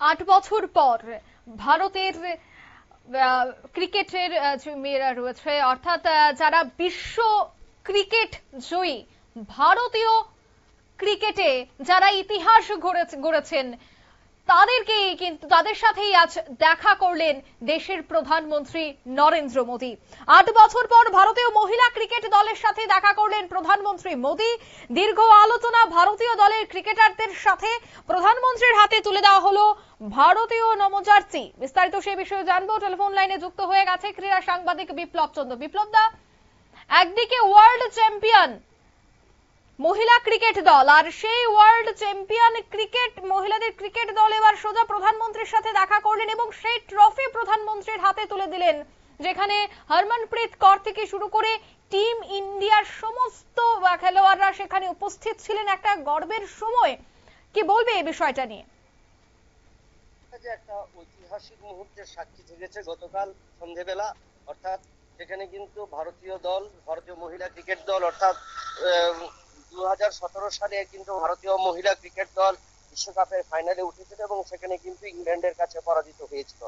8 বছর পর ভারতের ক্রিকেটের যে মেয়েরা রয়েছে অর্থাৎ যারা বিশ্ব ক্রিকেট জয়ী ভারতীয় ক্রিকেটে যারা ইতিহাস গড়েছেন তাদের সাথেই আজ দেখা করলেন দেশের প্রধানমন্ত্রী নরেন্দ্র মোদী। 8 বছর পর ভারতীয় মহিলা ক্রিকেট দলের সাথে দেখা করলেন প্রধানমন্ত্রী মোদী। দীর্ঘ আলোচনা ভারতীয় দলের ক্রিকেটারদের সাথে প্রধানমন্ত্রীর হাতে তুলে দেওয়া হলো ভারতীয় নবজার্সি। বিস্তারিত সে বিষয়ে জানবো। টেলিফোন লাইনে যুক্ত হয়ে গেছে ক্রীড়া সাংবাদিক বিপ্লব চন্দ্র। বিপ্লব দা, একদিকে ওয়ার্ল্ড চ্যাম্পিয়ন মহিলা ক্রিকেট দল আর সেই ওয়ার্ল্ড চ্যাম্পিয়ন ক্রিকেট মহিলাদের ক্রিকেট দল এবার সোজা প্রধানমন্ত্রীর সাথে দেখা করলেন এবং সেই ট্রফি প্রধানমন্ত্রীর হাতে তুলে দিলেন, যেখানে হরমনপ্রীত কৌর থেকে শুরু করে টিম ইন্ডিয়ার সমস্ত খেলোয়াড়রা সেখানে উপস্থিত ছিলেন। একটা গর্বের সময়, কি বলবে এই বিষয়টা নিয়ে? একটা ঐতিহাসিক মুহূর্তের সাক্ষী থেকেছে গতকাল সন্ধ্যেবেলা, অর্থাৎ সেখানে কিন্তু ভারতীয় মহিলা ক্রিকেট দল অর্থাৎ 2017 সালে কিন্তু ভারতীয় মহিলা ক্রিকেট দল বিশ্বকাপের ফাইনালে উঠেছিল এবং সেখানে কিন্তু ইংল্যান্ডের কাছে পরাজিত হয়েছিল।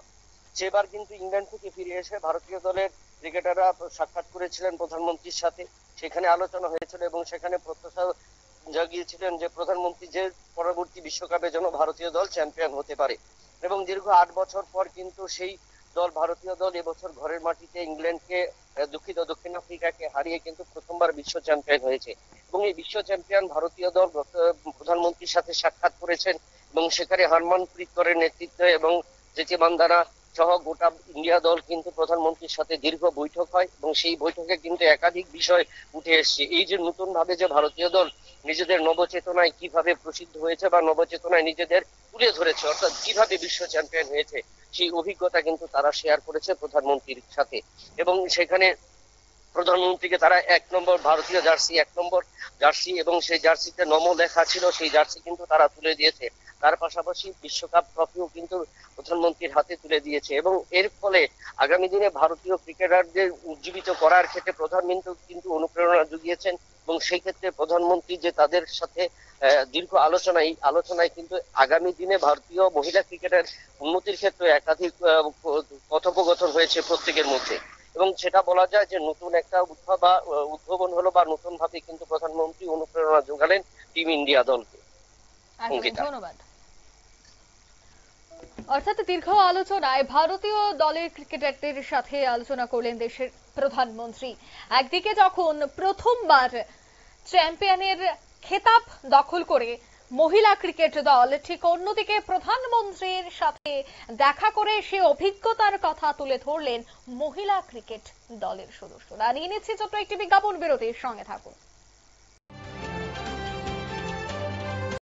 সেবার কিন্তু ইংল্যান্ড থেকে ফিরে এসে ভারতীয় দলের ক্রিকেটাররা সাক্ষাৎ করেছিলেন প্রধানমন্ত্রীর সাথে। সেখানে আলোচনা হয়েছিল এবং সেখানে প্রত্যাশা জাগিয়েছিলেন যে প্রধানমন্ত্রী যে পরবর্তী বিশ্বকাপে যেন ভারতীয় দল চ্যাম্পিয়ন হতে পারে। এবং দীর্ঘ 8 বছর পর কিন্তু সেই ভারতীয় দল এবছর ঘরের মাটিতে ইংল্যান্ডকে দক্ষিণ আফ্রিকাকে হারিয়ে কিন্তু প্রথমবার বিশ্ব চ্যাম্পিয়ন হয়েছে। এবং এই বিশ্ব চ্যাম্পিয়ন ভারতীয় দল প্রধানমন্ত্রীর সাথে সাক্ষাৎ করেছেন এবং সেখানে হরমনপ্রীত কৌরের নেতৃত্বে এবং জেকে মান্দানা সহ গোটা ইন্ডিয়া দল কিন্তু প্রধানমন্ত্রীর সাথে দীর্ঘ বৈঠক হয় এবং সেই বৈঠকে কিন্তু একাধিক বিষয় উঠে এসছে। এই যে নতুন ভাবে যে ভারতীয় দল নিজেদের নবচেতনায় কিভাবে প্রসিদ্ধ হয়েছে বা নবচেতনায় নিজেদের তুলে ধরেছে, অর্থাৎ কিভাবে বিশ্ব চ্যাম্পিয়ন হয়েছে, সেই অভিজ্ঞতা কিন্তু তারা শেয়ার করেছে প্রধানমন্ত্রীর সাথে। এবং সেখানে প্রধানমন্ত্রীকে তারা 1 নম্বর ভারতীয় জার্সি 1 নম্বর জার্সি এবং সেই জার্সিতে নম লেখা ছিল, সেই জার্সি কিন্তু তারা তুলে দিয়েছে। তার পাশাপাশি বিশ্বকাপ ট্রফিও কিন্তু প্রধানমন্ত্রীর হাতে তুলে দিয়েছে। এবং এর ফলে আগামী দিনে ভারতীয় ক্রিকেটারদের উজ্জীবিত করার ক্ষেত্রে প্রধানমন্ত্রী কিন্তু অনুপ্রেরণা জুগিয়েছেন এবং সেই ক্ষেত্রে প্রধানমন্ত্রী যে তাদের সাথে দীর্ঘ এই আলোচনায় কিন্তু আগামী দিনে ভারতীয় মহিলা ক্রিকেটের উন্নতির ক্ষেত্রে একাধিক কথোপকথন হয়েছে প্রত্যেকের মধ্যে। এবং সেটা বলা যায় যে নতুন একটা উদ্ভাবন হলো বা নতুন ভাবে কিন্তু প্রধানমন্ত্রী অনুপ্রেরণা যোগালেন টিম ইন্ডিয়া দলকে। ধন্যবাদ। অর্থাৎ দীর্ঘ আলোচনায় ভারতীয় দলের ক্রিকেটারদের সাথে আলোচনা করলেন দেশের প্রধানমন্ত্রী। একদিকে যখন প্রথমবার চ্যাম্পিয়নের খেতাব দখল করে মহিলা ক্রিকেট দল, ঠিক অন্যদিকে প্রধানমন্ত্রীর সাথে দেখা করে সে অভিজ্ঞতার কথা তুলে ধরলেন মহিলা ক্রিকেট দলের সদস্যরা। নিয়ে নিচ্ছি ছোট্ট একটি বিজ্ঞাপন বিরতির সঙ্গে থাকুন।